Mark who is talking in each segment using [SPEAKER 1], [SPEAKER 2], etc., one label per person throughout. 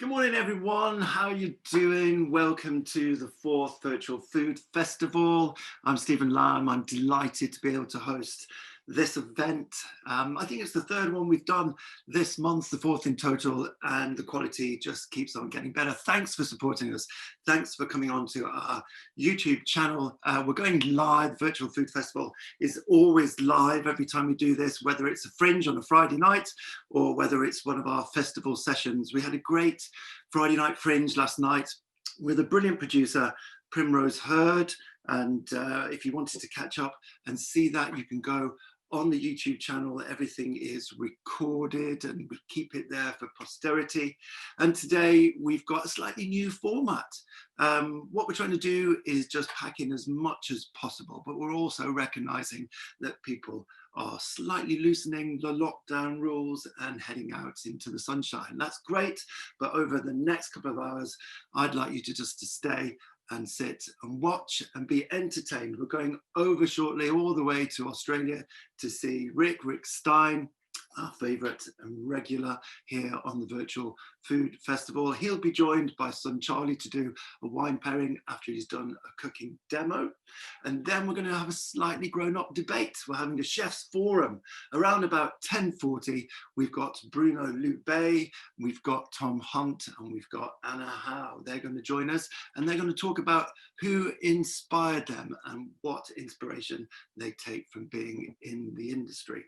[SPEAKER 1] Good morning, everyone. How are you doing? Welcome to the 4th Virtual Food Festival. I'm Stephen Lamb. I'm delighted to be able to host this event. I think it's the 3rd one we've done this month, the 4th in total, and the quality just keeps on getting better. Thanks for supporting us. Thanks for coming on to our YouTube channel. We're going live. Virtual Food Festival is always live every time we do this, whether it's a fringe on a Friday night or whether it's one of our festival sessions. We had a great Friday night fringe last night with a brilliant producer, Primrose Hurd. And if you wanted to catch up and see that, you can go on the YouTube channel. Everything is recorded and we keep it there for posterity. And today we've got a slightly new format. What we're trying to do is just pack in as much as possible, but we're also recognizing that people are slightly loosening the lockdown rules and heading out into the sunshine. That's great, but over the next couple of hours, I'd like you to stay and sit and watch and be entertained. We're going over shortly all the way to Australia to see Rick Stein, our favourite and regular here on the Virtual Food Festival. He'll be joined by son Charlie to do a wine pairing after he's done a cooking demo. And then we're going to have a slightly grown-up debate. We're having a chef's forum around about 10:40. We've got Bruno Loubet, we've got Tom Hunt, and we've got Anna Howe. They're going to join us and they're going to talk about who inspired them and what inspiration they take from being in the industry.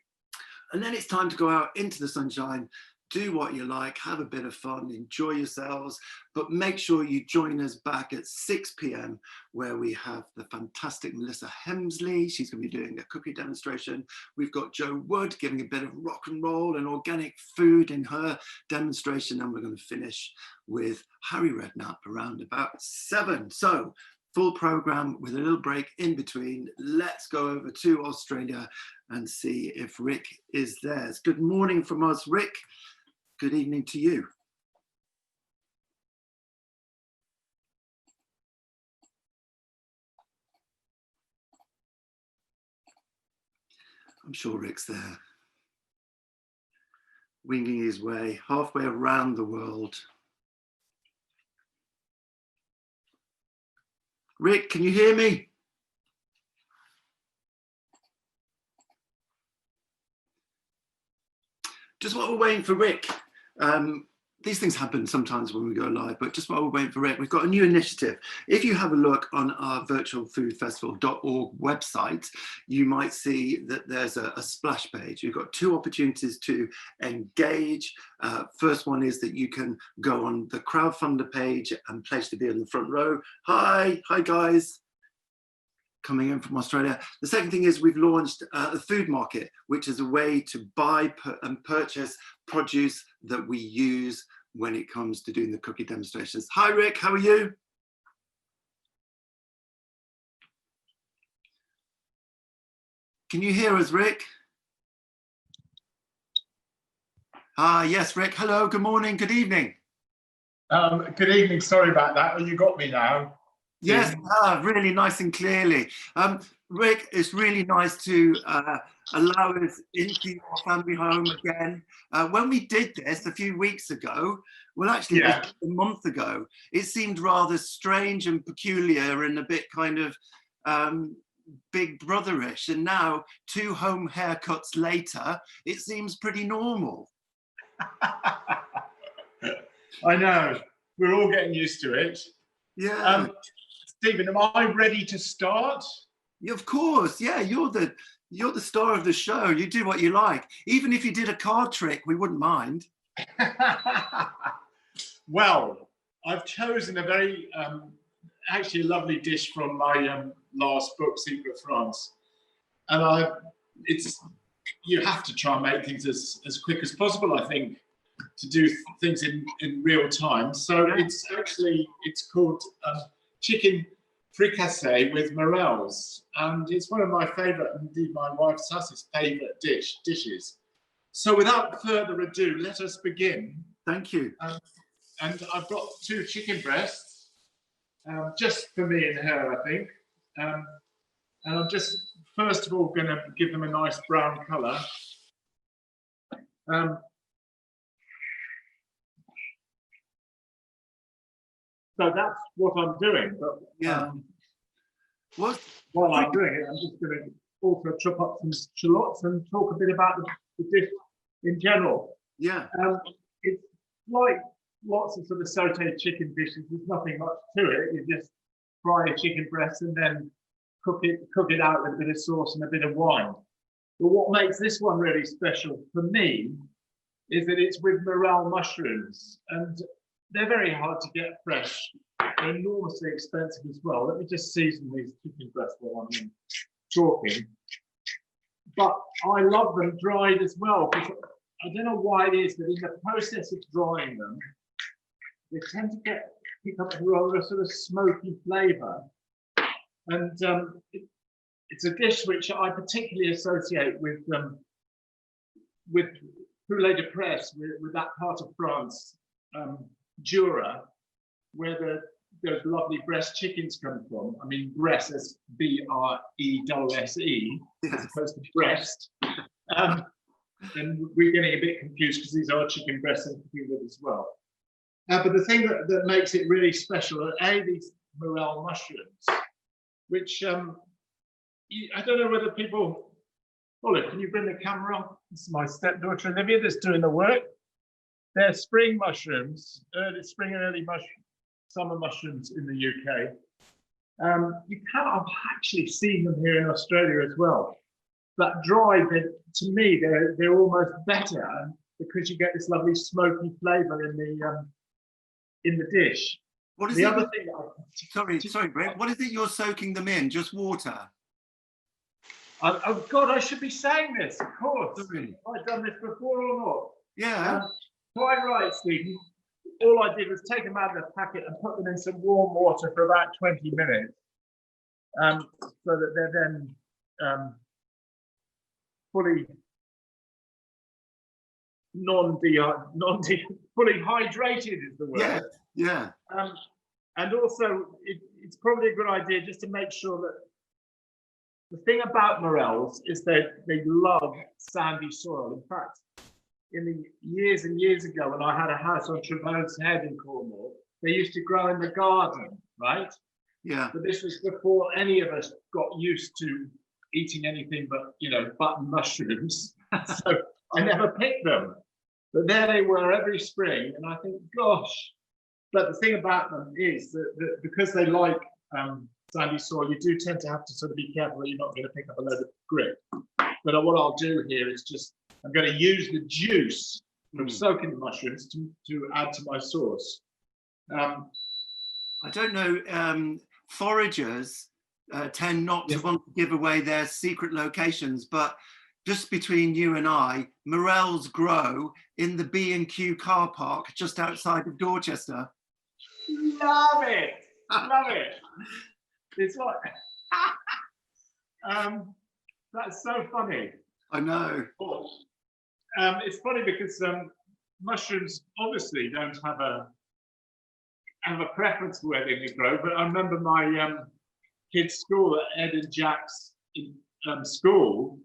[SPEAKER 1] And then it's time to go out into the sunshine, do what you like, have a bit of fun, enjoy yourselves, but make sure you join us back at 6 p.m. where we have the fantastic Melissa Hemsley. She's going to be doing a cookie demonstration. We've got Joe Wood giving a bit of rock and roll and organic food in her demonstration. And we're going to finish with Harry Redknapp around about 7. So full program with a little break in between. Let's go over to Australia and see if Rick is there. Good morning from us, Rick. Good evening to you. I'm sure Rick's there, winging his way halfway around the world. Rick, can you hear me? Just while we're waiting for Rick, these things happen sometimes when we go live, but just while we're waiting for Rick, we've got a new initiative. If you have a look on our virtualfoodfestival.org website, you might see that there's a splash page. You've got 2 opportunities to engage. First one is that you can go on the crowdfunder page and pledge to be in the front row. Hi guys. Coming in from Australia. The second thing is we've launched a food market, which is a way to buy and purchase produce that we use when it comes to doing the cookie demonstrations. Hi Rick, how are you? Can you hear us, Rick? Yes, Rick, hello, good morning, good evening.
[SPEAKER 2] Good evening, sorry about that. You got me now.
[SPEAKER 1] Yes, really nice and clearly. Rick, it's really nice to allow us into your family home again. When we did this a few weeks ago, well, actually, it was a month ago, it seemed rather strange and peculiar and a bit kind of big brotherish. And now, 2 home haircuts later, it seems pretty normal.
[SPEAKER 2] I know, we're all getting used to it.
[SPEAKER 1] Yeah.
[SPEAKER 2] Stephen, am I ready to start?
[SPEAKER 1] Yeah, of course, yeah, you're the star of the show. You do what you like. Even if you did a card trick, we wouldn't mind.
[SPEAKER 2] Well, I've chosen a very, actually a lovely dish from my last book, Secret France. And you have to try and make things as quick as possible, I think, to do things in real time. So it's called chicken fricassee with morels, and it's one of my favourite, indeed my wife Sass's favourite dishes. So without further ado, let us begin.
[SPEAKER 1] Thank you.
[SPEAKER 2] And I've got 2 chicken breasts, just for me and her, I think. And I'm just first of all going to give them a nice brown colour. So that's what I'm doing. But
[SPEAKER 1] Yeah.
[SPEAKER 2] while I'm doing it, I'm just going to also chop up some shallots and talk a bit about the dish in general.
[SPEAKER 1] Yeah.
[SPEAKER 2] It's like lots of sort of sauteed chicken dishes. There's nothing much to it. You just fry a chicken breast and then cook it out with a bit of sauce and a bit of wine. But what makes this one really special for me is that it's with morel mushrooms, and they're very hard to get fresh. They're enormously expensive as well. Let me just season these chicken breasts while I'm talking. But I love them dried as well, because I don't know why it is that in the process of drying them, they tend to pick up a rather sort of smoky flavour. And it's a dish which I particularly associate with poulet de presse, with that part of France, Jura, where those lovely breast chickens come from. I mean, breast is B-R-E-S-S-E, as opposed to breast. And we're getting a bit confused because these are chicken breasts included as well. But the thing that makes it really special are these morel mushrooms, which I don't know whether people. Olive, can you bring the camera up? This is my stepdaughter Olivia that's doing the work. They're spring mushrooms, spring and early summer mushrooms in the UK. I've actually seen them here in Australia as well. But dried, to me, they're almost better because you get this lovely smoky flavour in the dish.
[SPEAKER 1] What is
[SPEAKER 2] the
[SPEAKER 1] it?
[SPEAKER 2] Other thing?
[SPEAKER 1] Sorry, Brett. What is it you're soaking them in? Just water?
[SPEAKER 2] Oh God, I should be saying this, of course.
[SPEAKER 1] Sorry.
[SPEAKER 2] Have I done this before or not?
[SPEAKER 1] Yeah.
[SPEAKER 2] Quite right, Stephen. All I did was take them out of the packet and put them in some warm water for about 20 minutes, so that they're then fully fully hydrated is the word.
[SPEAKER 1] Yeah.
[SPEAKER 2] And also, it's probably a good idea just to make sure that the thing about morels is that they love sandy soil. In fact, in the years and years ago, when I had a house on Trevor's Head in Cornwall, they used to grow in the garden, right?
[SPEAKER 1] Yeah.
[SPEAKER 2] But this was before any of us got used to eating anything but, button mushrooms. So I never picked them. But there they were every spring, and I think, gosh. But the thing about them is that because they like sandy soil, you do tend to have to sort of be careful that you're not going to pick up a load of grit. But what I'll do here is I'm going to use the juice from soaking the mushrooms to add to my sauce.
[SPEAKER 1] I don't know, foragers tend not to want to give away their secret locations, but just between you and I, morels grow in the B&Q car park just outside of Dorchester.
[SPEAKER 2] Love it. Love it. It's like, that's so funny.
[SPEAKER 1] I know.
[SPEAKER 2] It's funny because mushrooms obviously don't have a preference for where they grow, but I remember my kids' school at Ed and Jack's school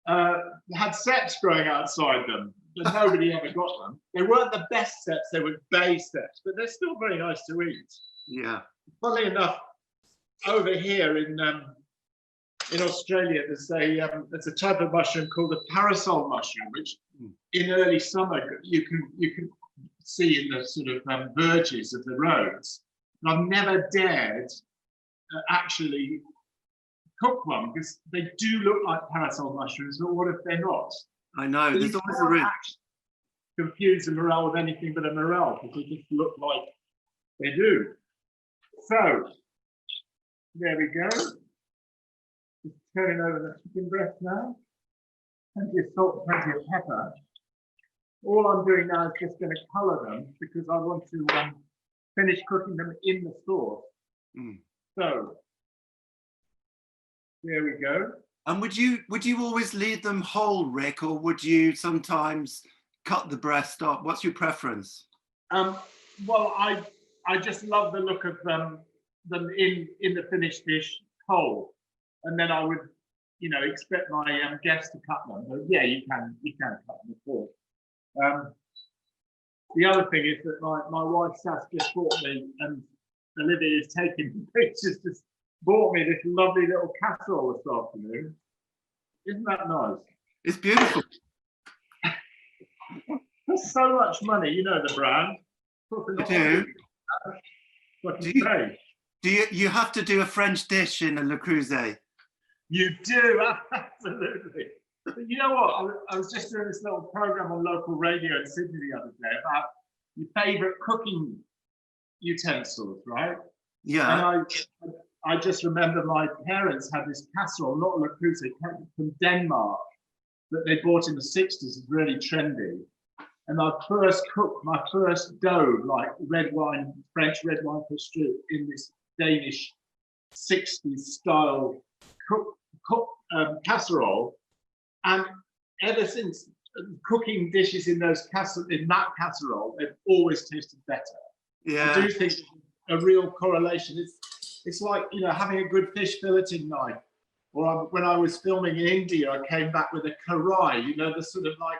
[SPEAKER 2] had steps growing outside them, but nobody ever got them. They weren't the best steps, they were bay steps, but they're still very nice to eat.
[SPEAKER 1] Yeah.
[SPEAKER 2] Funnily enough, over here in Australia, there's a type of mushroom called a parasol mushroom, which in early summer you can see in the sort of verges of the roads. And I've never dared actually cook one because they do look like parasol mushrooms, but what if they're not?
[SPEAKER 1] I know.
[SPEAKER 2] So
[SPEAKER 1] there's always a risk.
[SPEAKER 2] Confuse a morel with anything but a morel because they just look like they do. So there we go. Just turning over the chicken breast now. Plenty of salt, plenty of pepper. All I'm doing now is just going to colour them because I want to finish cooking them in the sauce. So there we go.
[SPEAKER 1] And would you always leave them whole, Rick, or would you sometimes cut the breast off? What's your preference?
[SPEAKER 2] Well, I just love the look of them in the finished dish whole, and then I would, expect my guests to cut them. But yeah, you can cut them, of course. The other thing is that my wife Sass just bought me, and Olivia is taking pictures, just bought me this lovely little casserole this afternoon. Isn't that nice?
[SPEAKER 1] It's beautiful.
[SPEAKER 2] That's so much money, you know the brand.
[SPEAKER 1] You do. You have to do a French dish in a Le Creuset?
[SPEAKER 2] You do, absolutely. But you know what? I was just doing this little program on local radio in Sydney the other day about your favourite cooking utensils, right?
[SPEAKER 1] Yeah.
[SPEAKER 2] And I just remember my parents had this casserole, not a Le Creuset, from Denmark, that they bought in the 60s. It's really trendy. And I first cooked my first dough, like red wine, French red wine prosciutto, in this Danish 60s style casserole. And ever since, cooking dishes in that casserole, they've always tasted better.
[SPEAKER 1] Yeah.
[SPEAKER 2] I do think a real correlation. It's like, you know, having a good fish filleting knife. Or when I was filming in India, I came back with a karai, you know, the sort of like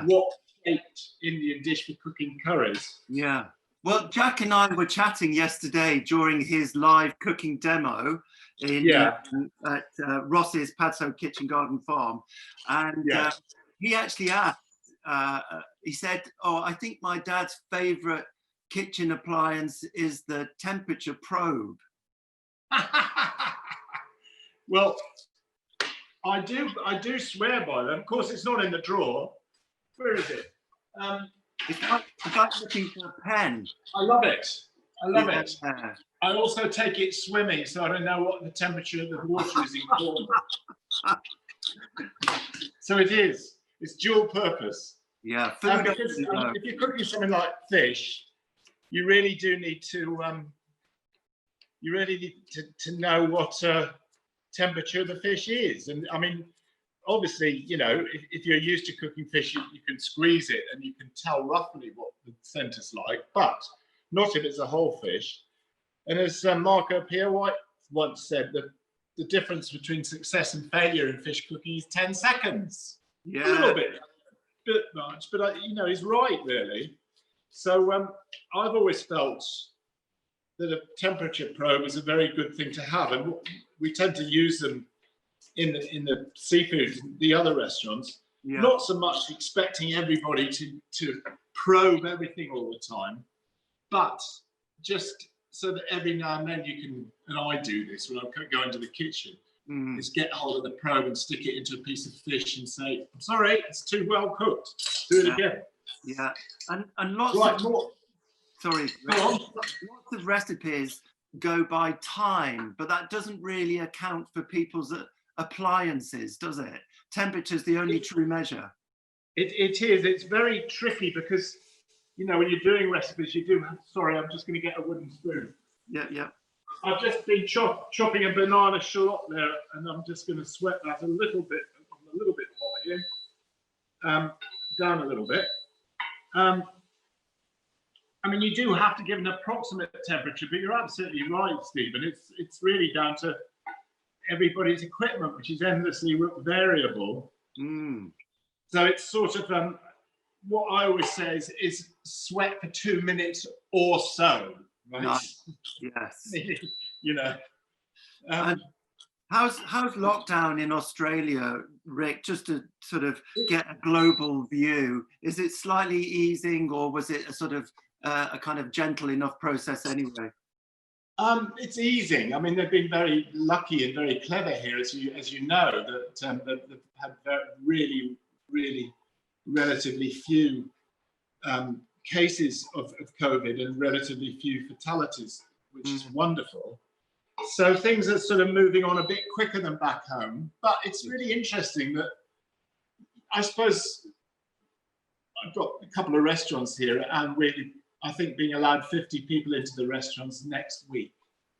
[SPEAKER 2] wok-shaped Indian dish for cooking curries.
[SPEAKER 1] Yeah. Well, Jack and I were chatting yesterday during his live cooking demo at Ross's Padso Kitchen Garden Farm. And he actually asked, he said, oh, I think my dad's favourite kitchen appliance is the temperature probe.
[SPEAKER 2] Well, I do swear by them. Of course, it's not in the drawer. Where is it?
[SPEAKER 1] It's like looking for a pen.
[SPEAKER 2] I love it. I love it. I also take it swimming, so I don't know what the temperature of the water is in Cornwall. So it is. It's dual purpose.
[SPEAKER 1] Yeah.
[SPEAKER 2] Because, if you're cooking something like fish, you really do need to. You really need to know what temperature the fish is, and I mean, obviously, you know, if you're used to cooking fish, you can squeeze it and you can tell roughly what the centre's like, but not if it's a whole fish. And as Marco Pierre White once said, the difference between success and failure in fish cooking is 10 seconds.
[SPEAKER 1] Yeah.
[SPEAKER 2] A little bit much, but you know, he's right, really. So I've always felt that a temperature probe is a very good thing to have, and we tend to use them in the seafood, the other restaurants, not so much expecting everybody to probe everything all the time, but just so that every now and then you can, and I do this when I go into the kitchen, is get hold of the probe and stick it into a piece of fish and say, I'm sorry, it's too well cooked. Do it again.
[SPEAKER 1] Yeah, and lots of recipes go by time, but that doesn't really account for people's appliances, does it? Temperature's the only true measure.
[SPEAKER 2] It is. It's very tricky because, you know, when you're doing recipes, you do. Sorry, I'm just going to get a wooden spoon.
[SPEAKER 1] Yeah.
[SPEAKER 2] I've just been chopping a banana shallot there, and I'm just going to sweat that a little bit hot here. Down a little bit. I mean, you do have to give an approximate temperature, but you're absolutely right, Stephen. It's really down to everybody's equipment, which is endlessly variable. So it's sort of what I always say is sweat for 2 minutes or so. Right?
[SPEAKER 1] Nice. Yes.
[SPEAKER 2] You know.
[SPEAKER 1] How's lockdown in Australia, Rick? Just to sort of get a global view, is it slightly easing, or was it a sort of a kind of gentle enough process anyway?
[SPEAKER 2] It's easing. I mean, they've been very lucky and very clever here, as you know, that they've had really relatively few cases of COVID and relatively few fatalities, which is wonderful. So things are sort of moving on a bit quicker than back home. But it's really interesting that I suppose I've got a couple of restaurants here, and really, I think being allowed 50 people into the restaurants next week.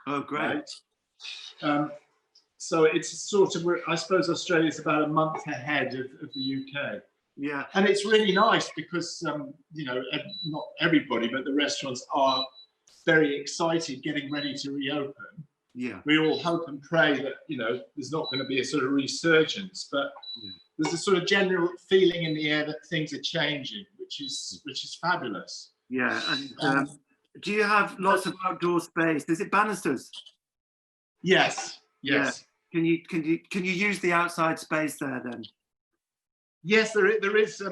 [SPEAKER 1] Oh, great.
[SPEAKER 2] Right? So it's sort of, I suppose Australia's about a month ahead of the UK.
[SPEAKER 1] Yeah.
[SPEAKER 2] And it's really nice because, you know, not everybody, but the restaurants are very excited, getting ready to reopen.
[SPEAKER 1] Yeah.
[SPEAKER 2] We all hope and pray that, you know, there's not going to be a sort of resurgence, but there's a sort of general feeling in the air that things are changing, which is fabulous.
[SPEAKER 1] Yeah, and Do you have lots of outdoor space? Is it banisters?
[SPEAKER 2] Yes.
[SPEAKER 1] Yeah. Can you use the outside space there then?
[SPEAKER 2] Yes, there is.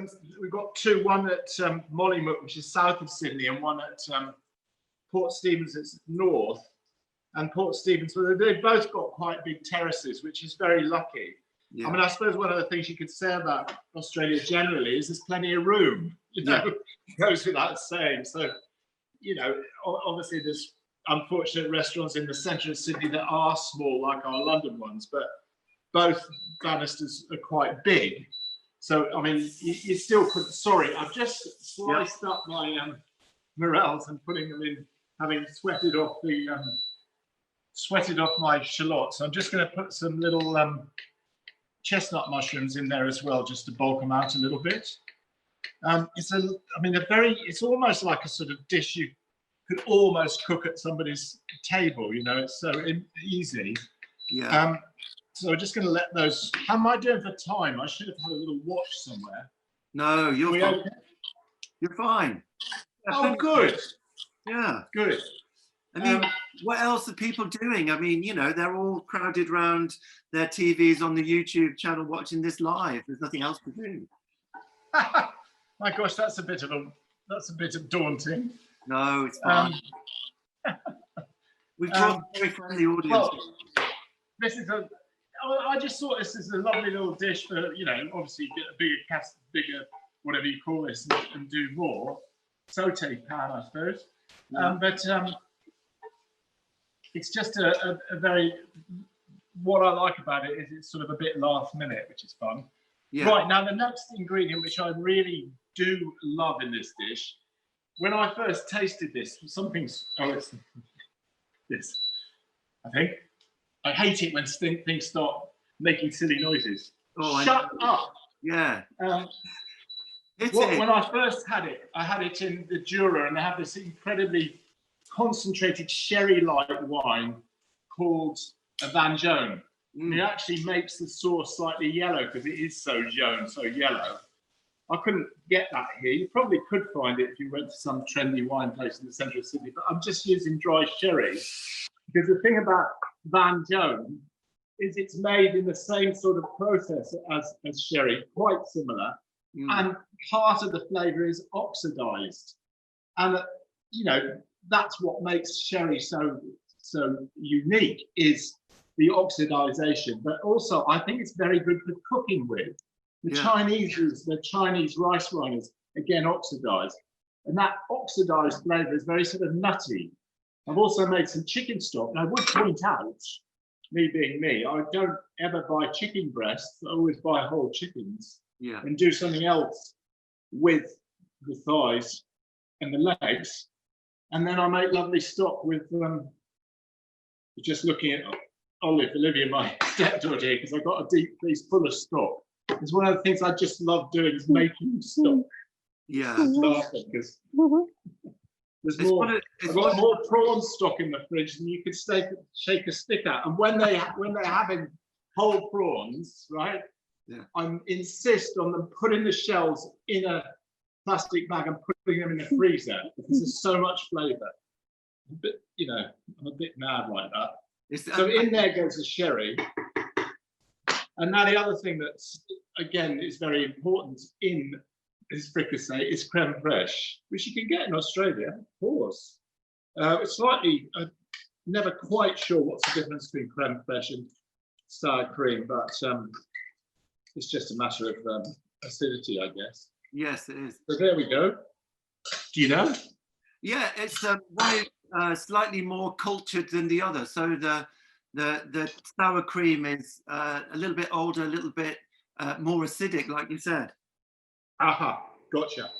[SPEAKER 2] We've got two. One at Mollymook, which is south of Sydney, and one at Port Stephens, it's north. And Port Stephens, well, they've both got quite big terraces, which is very lucky. Yeah. I mean, I suppose one of the things you could say about Australia generally is there's plenty of room. You know, it goes without saying. So, you know, obviously there's unfortunate restaurants in the centre of Sydney that are small, like our London ones, but both banisters are quite big. So, I mean, you still could. Sorry, I've just sliced up my morels and putting them in, having sweated off my shallots. So I'm just going to put some little chestnut mushrooms in there as well, just to bulk them out a little bit. It's almost like a sort of dish you could almost cook at somebody's table. You know, it's so easy. Yeah. So we're just going to let those. How am I doing for time? I should have had a little watch somewhere.
[SPEAKER 1] No, you're fine. Okay? You're fine.
[SPEAKER 2] Oh, good.
[SPEAKER 1] Yeah,
[SPEAKER 2] good.
[SPEAKER 1] I mean, what else are people doing? I mean, you know, they're all crowded around their TVs on the YouTube channel watching this live. There's nothing else to do.
[SPEAKER 2] My gosh, that's a bit of daunting.
[SPEAKER 1] No, it's fine. We've got a very friendly audience.
[SPEAKER 2] Well, I just thought this is a lovely little dish for, you know, obviously get a bigger, whatever you call this, and do more. Saute pan, I suppose. But it's just a very, what I like about it is it's sort of a bit last minute, which is fun. Yeah. Right, now the next ingredient, which I really do love in this dish, when I first tasted this, it's this, I think. I hate it when things start making silly noises. Oh, shut up.
[SPEAKER 1] Yeah.
[SPEAKER 2] When I first had it, I had it in the Jura, and they have this incredibly concentrated sherry-like wine called a Van Joan. And it actually makes the sauce slightly yellow because it is so jaune, so yellow. I couldn't get that here. You probably could find it if you went to some trendy wine place in the centre of Sydney, but I'm just using dry sherry because the thing about Van Joan is it's made in the same sort of process as sherry, quite similar, and part of the flavour is oxidised. And, you know, that's what makes sherry so unique, is the oxidization, but also I think it's very good for cooking with. The Chinese rice wine is again oxidized, and that oxidized flavor is very sort of nutty. I've also made some chicken stock, and I would point out, me being me, I don't ever buy chicken breasts. I always buy whole chickens and do something else with the thighs and the legs, and then I make lovely stock with just looking at Olivia, my stepdaughter here, because I've got a deep piece full of stock. It's one of the things I just love doing is making stock.
[SPEAKER 1] Yeah.
[SPEAKER 2] Laughing because there's more. I've got more prawn stock in the fridge than you could shake a stick at. And when they're having whole prawns, right? Yeah. I insist on them putting the shells in a plastic bag and putting them in the freezer because there's so much flavour. But you know, I'm a bit mad like that. So in there goes the sherry. And now the other thing that's, again, is very important in this fricassee is creme fraiche, which you can get in Australia, of course. It's slightly, never quite sure what's the difference between creme fraiche and sour cream, but it's just a matter of acidity, I guess.
[SPEAKER 1] Yes, it is.
[SPEAKER 2] So there we go. Do you know?
[SPEAKER 1] Yeah, it's slightly more cultured than the other. So the sour cream is a little bit older, a little bit more acidic, like you said.
[SPEAKER 2] Aha, gotcha.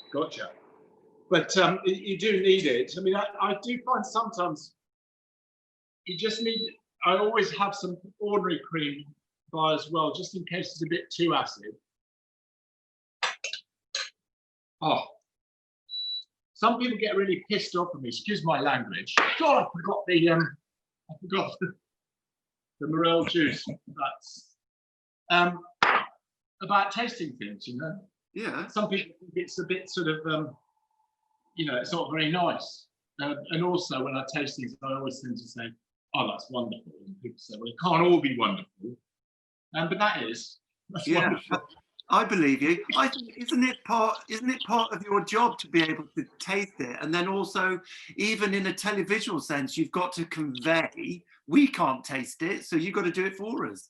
[SPEAKER 2] But you do need it. I mean, I do find sometimes you just need. I always have some ordinary cream by as well, just in case it's a bit too acid. Oh. Some people get really pissed off at me. Excuse my language. God, I forgot the morel juice. That's about tasting things, you know.
[SPEAKER 1] Yeah.
[SPEAKER 2] Some people think it's a bit sort of, you know, it's not very nice. And also when I taste things, I always tend to say, "Oh, that's wonderful." And people say, "Well, it can't all be wonderful," but that's wonderful.
[SPEAKER 1] I believe you. I think isn't it part of your job to be able to taste it, and then also, even in a televisual sense, you've got to convey. We can't taste it, so you've got to do it for us.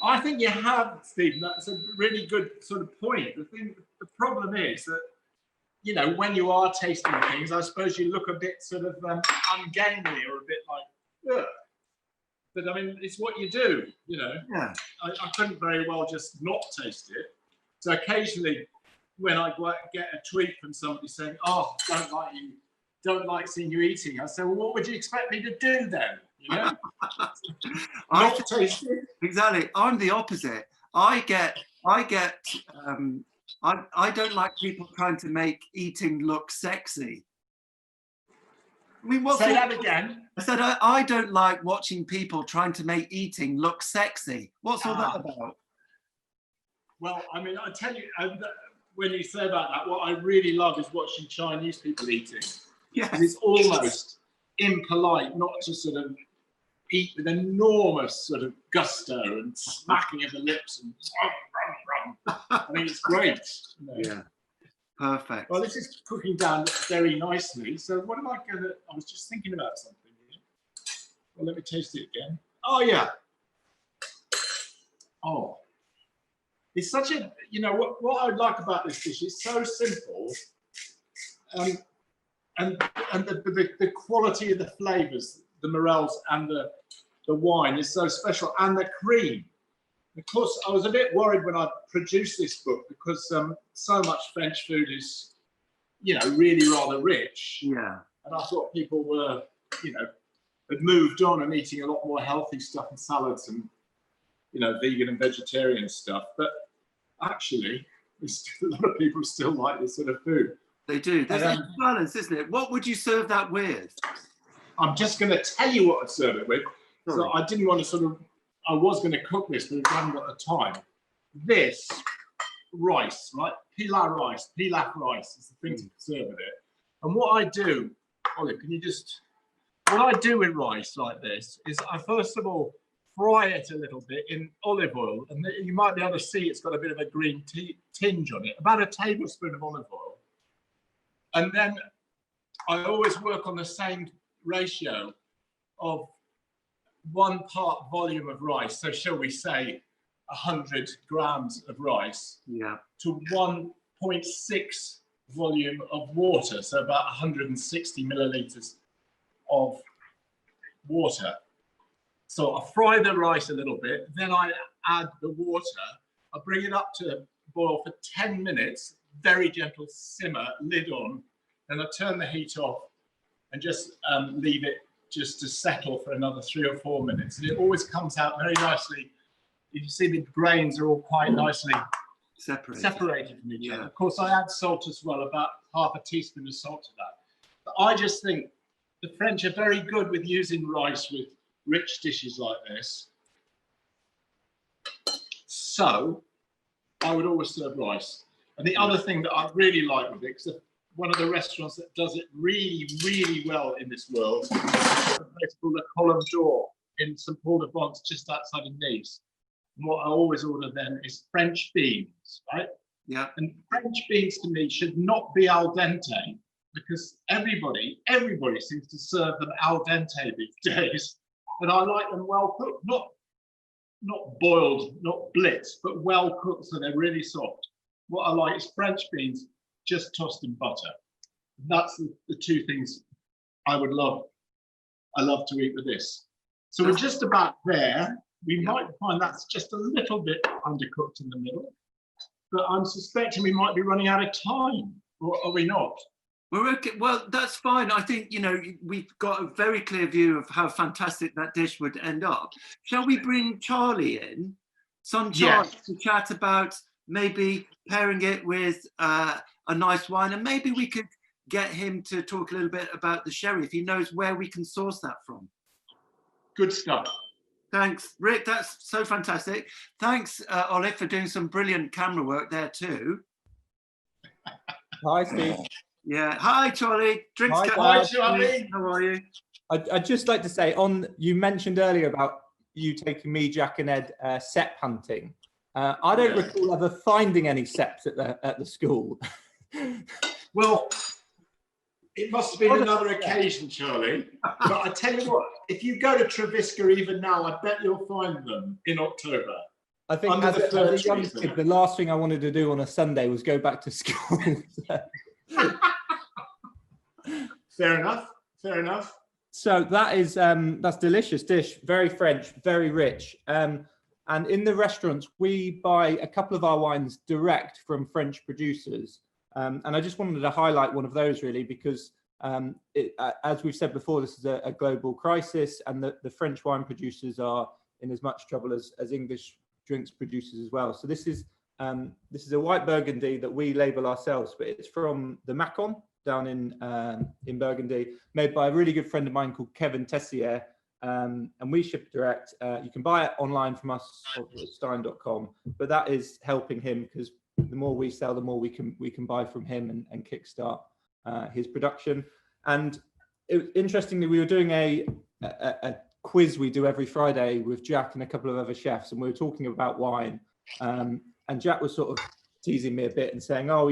[SPEAKER 2] I think you have, Stephen. That's a really good sort of point. The problem is that, you know, when you are tasting things, I suppose you look a bit sort of ungainly or a bit like, ugh. But I mean, it's what you do, you know.
[SPEAKER 1] Yeah.
[SPEAKER 2] I couldn't very well just not taste it. So occasionally, when I get a tweet from somebody saying, "Oh, don't like seeing you eating," I say, "Well, what would you expect me to do then?" You know, not taste it.
[SPEAKER 1] Exactly. I'm the opposite. I don't like people trying to make eating look sexy. I mean,
[SPEAKER 2] Say that again.
[SPEAKER 1] I said I don't like watching people trying to make eating look sexy. What's all that about?
[SPEAKER 2] Well, I mean, I tell you, when you say about that, what I really love is watching Chinese people eating.
[SPEAKER 1] Yeah,
[SPEAKER 2] it's almost impolite not to sort of eat with enormous sort of gusto and smacking of the lips and I mean, it's great. You know?
[SPEAKER 1] Yeah. Perfect.
[SPEAKER 2] Well, this is cooking down very nicely. So what am I going to... I was just thinking about something here. Well, let me taste it again. Oh, yeah. Oh. It's such a... You know, what I like about this dish is so simple. And the quality of the flavours, the morels and the wine is so special. And the cream. Of course, I was a bit worried when I produced this book because so much French food is, you know, really rather rich.
[SPEAKER 1] Yeah.
[SPEAKER 2] And I thought people were, you know, had moved on and eating a lot more healthy stuff and salads and, you know, vegan and vegetarian stuff. But actually, a lot of people still like this sort of food.
[SPEAKER 1] They do. There's a balance, isn't it? What would you serve that with?
[SPEAKER 2] I'm just going to tell you what I'd serve it with. Sorry. So I didn't want to sort of... I was going to cook this, but I haven't got the time. This rice, right? Pilaf rice is the thing to serve with it. And what I do, Olive, can you just... What I do with rice like this is I first of all fry it a little bit in olive oil. And you might be able to see it's got a bit of a green tinge on it. About a tablespoon of olive oil. And then I always work on the same ratio of 1 part volume of rice, so shall we say 100 grams of rice, to 1.6 volume of water, so about 160 milliliters of water. So I fry the rice a little bit, then I add the water, I bring it up to boil for 10 minutes, very gentle simmer, lid on, and I turn the heat off and just leave it just to settle for another 3 or 4 minutes. And it always comes out very nicely. You see the grains are all quite nicely separated from each other. Of course, I add salt as well, about half a teaspoon of salt to that. But I just think the French are very good with using rice with rich dishes like this. So I would always serve rice. And the other thing that I really like with it, because one of the restaurants that does it really, really well in this world is a place called the Column d'Or in St. Paul de Vence, just outside of Nice. And what I always order then is French beans, right?
[SPEAKER 1] Yeah.
[SPEAKER 2] And French beans to me should not be al dente because everybody seems to serve them al dente these days. And I like them well cooked, not boiled, not blitzed, but well cooked so they're really soft. What I like is French beans just tossed in butter. That's the 2 things I would love. I love to eat with this. So we're just about there. We might find that's just a little bit undercooked in the middle, but I'm suspecting we might be running out of time, or are we not?
[SPEAKER 1] We're okay. Well, that's fine. I think, you know, we've got a very clear view of how fantastic that dish would end up. Shall we bring Charlie in? Charlie, to chat about maybe pairing it with a nice wine, and maybe we could get him to talk a little bit about the sherry if he knows where we can source that from.
[SPEAKER 2] Good stuff.
[SPEAKER 1] Thanks, Rick. That's so fantastic. Thanks, Olive, for doing some brilliant camera work there too.
[SPEAKER 3] Hi, Steve.
[SPEAKER 1] Yeah. Hi, Charlie. Drinks
[SPEAKER 3] Hi,
[SPEAKER 1] coming.
[SPEAKER 2] Hi,
[SPEAKER 3] Dad.
[SPEAKER 2] Charlie.
[SPEAKER 1] How are you?
[SPEAKER 3] I'd just like to say, you mentioned earlier about you taking me, Jack, and Ed sep hunting. I don't recall ever finding any seps at the school.
[SPEAKER 2] Well, it must have been another occasion, Charlie. But I tell you what, if you go to Treviska even now, I bet you'll find them in October.
[SPEAKER 3] I think
[SPEAKER 2] Under the
[SPEAKER 3] as a young
[SPEAKER 2] trees,
[SPEAKER 3] kid, the last thing I wanted to do on a Sunday was go back to school.
[SPEAKER 2] Fair enough. Fair enough.
[SPEAKER 3] So that's delicious dish, very French, very rich. And in the restaurants, we buy a couple of our wines direct from French producers. And I just wanted to highlight one of those really, because as we've said before, this is a global crisis, and the French wine producers are in as much trouble as English drinks producers as well. So this is a white Burgundy that we label ourselves, but it's from the Macon down in Burgundy, made by a really good friend of mine called Kevin Tessier, and we ship direct. You can buy it online from us at stein.com, but that is helping him, because the more we sell, the more we can buy from him and kickstart his production. And interestingly, we were doing a quiz we do every Friday with Jack and a couple of other chefs, and we were talking about wine. And Jack was sort of teasing me a bit and saying, "Oh,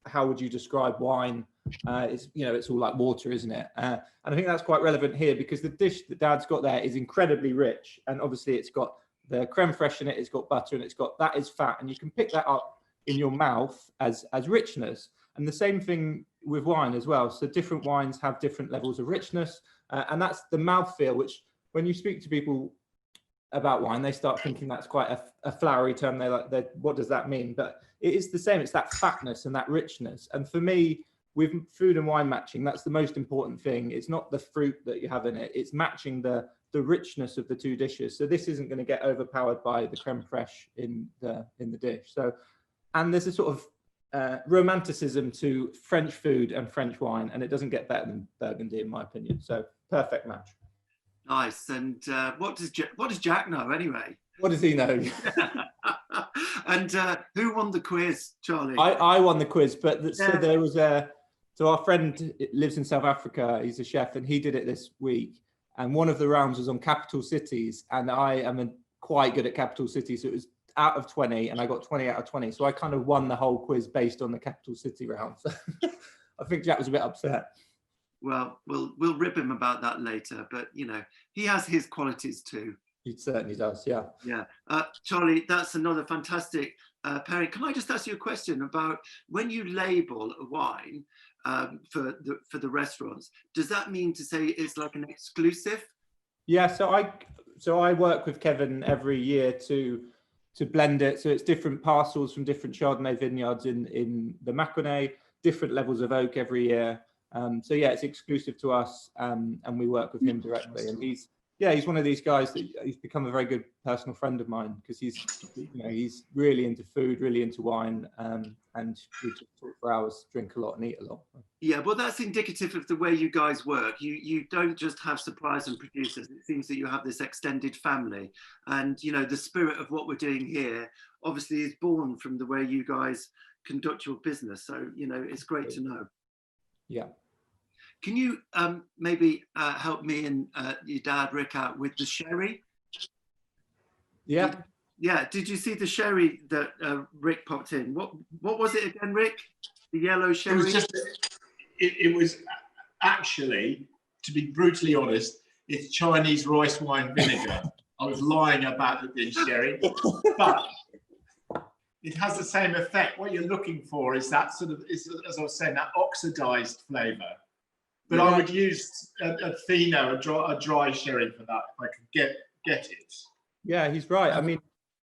[SPEAKER 3] how would you describe wine? It's all like water, isn't it?" And I think that's quite relevant here, because the dish that Dad's got there is incredibly rich, and obviously it's got the creme fraiche in it, it's got butter, and that is fat, and you can pick that up in your mouth as richness. And the same thing with wine as well. So different wines have different levels of richness, and that's the mouthfeel, which when you speak to people about wine, they start thinking that's quite a flowery term. What does that mean? But it is the same. It's that fatness and that richness. And for me, with food and wine matching, that's the most important thing. It's not the fruit that you have in it. It's matching the richness of the two dishes. So this isn't going to get overpowered by the creme fraiche in the dish. So, and there's a sort of romanticism to French food and French wine, and it doesn't get better than Burgundy, in my opinion. So perfect match.
[SPEAKER 1] Nice. And what does Jack know anyway?
[SPEAKER 3] What does he know?
[SPEAKER 1] And who won the quiz, Charlie?
[SPEAKER 3] I won the quiz, but so there was so our friend lives in South Africa. He's a chef, and he did it this week. And one of the rounds was on capital cities, and I am quite good at capital cities. So it was out of 20, and I got 20 out of 20. So I kind of won the whole quiz based on the capital city round. So I think Jack was a bit upset.
[SPEAKER 1] Well, we'll rib him about that later, but he has his qualities too.
[SPEAKER 3] He certainly does, yeah.
[SPEAKER 1] Yeah, Charlie, that's another fantastic pairing. Can I just ask you a question about when you label a wine for the restaurants? Does that mean to say it's like an exclusive?
[SPEAKER 3] Yeah, so I work with Kevin every year to blend it. So it's different parcels from different Chardonnay vineyards in the Mâconnais, different levels of oak every year. So yeah, it's exclusive to us, and we work with him directly. And he's one of these guys that he's become a very good personal friend of mine, because he's really into food, really into wine, and we just talk for hours, drink a lot, and eat a lot.
[SPEAKER 1] Yeah, well, that's indicative of the way you guys work. You don't just have suppliers and producers. It seems that you have this extended family, and the spirit of what we're doing here obviously is born from the way you guys conduct your business. So it's great to know.
[SPEAKER 3] Yeah.
[SPEAKER 1] Can you maybe help me and your dad, Rick, out with the sherry?
[SPEAKER 3] Yeah.
[SPEAKER 1] Did you see the sherry that Rick popped in? What was it again, Rick? The yellow sherry?
[SPEAKER 2] It was actually, to be brutally honest, it's Chinese rice wine vinegar. I was lying about it being sherry, but it has the same effect. What you're looking for is that sort of, as I was saying, that oxidized flavour. But I would use a fino, a dry sherry for that, if I could get it.
[SPEAKER 3] Yeah, he's right. I mean,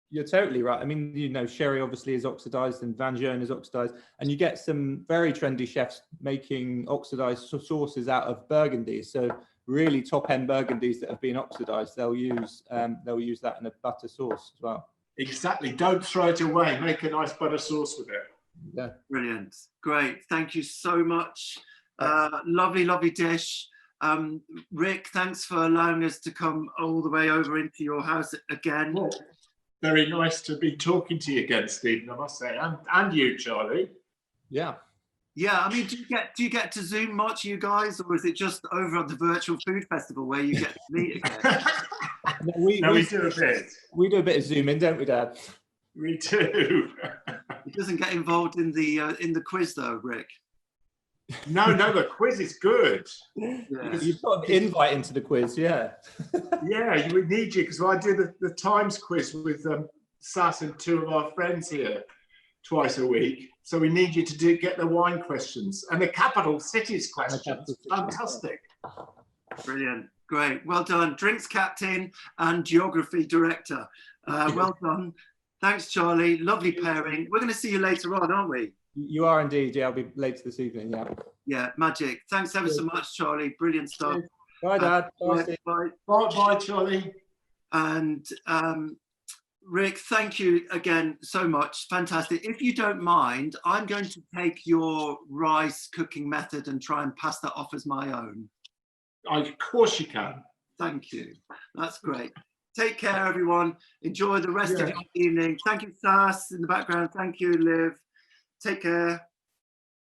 [SPEAKER 3] you're totally right. I mean, sherry obviously is oxidized, and Vin Jaune is oxidized, and you get some very trendy chefs making oxidized sauces out of Burgundy. So really top-end Burgundies that have been oxidized, they'll use that in a butter sauce as well. Exactly.
[SPEAKER 2] Don't throw it away. Make a nice butter sauce with it.
[SPEAKER 3] Yeah.
[SPEAKER 1] Brilliant. Great. Thank you so much. Lovely dish. Rick, thanks for allowing us to come all the way over into your house again.
[SPEAKER 2] Well, very nice to be talking to you again, Stephen, I must say, and you, Charlie.
[SPEAKER 3] Yeah.
[SPEAKER 1] Yeah, I mean, do you get to Zoom much, you guys, or is it just over at the virtual food festival where you get to meet again?
[SPEAKER 3] No, we
[SPEAKER 2] do a bit.
[SPEAKER 3] We do a bit of Zoom in, don't we, Dad?
[SPEAKER 2] We do.
[SPEAKER 1] It doesn't get involved in the quiz though, Rick.
[SPEAKER 2] No, the quiz is good.
[SPEAKER 1] Yeah.
[SPEAKER 3] You've got an invite into the quiz, yeah.
[SPEAKER 2] Yeah, we need you because I do the Times quiz with Sass and two of our friends here twice a week. So we need you to get the wine questions and the capital cities questions. Fantastic.
[SPEAKER 1] Brilliant. Great. Well done. Drinks captain and geography director. Well done. Thanks, Charlie. Lovely pairing. We're going to see you later on, aren't we?
[SPEAKER 3] You are indeed. Yeah, I'll be later this evening. Yeah.
[SPEAKER 1] Yeah, magic. Thanks ever so much, Charlie. Brilliant stuff.
[SPEAKER 3] Bye, Dad.
[SPEAKER 1] Bye.
[SPEAKER 2] Bye, Charlie.
[SPEAKER 1] And Rick, thank you again so much. Fantastic. If you don't mind, I'm going to take your rice cooking method and try and pass that off as my own.
[SPEAKER 2] Of course you can.
[SPEAKER 1] Thank you. That's great. Take care, everyone. Enjoy the rest of your evening. Thank you, Sass, in the background. Thank you, Liv. Take care.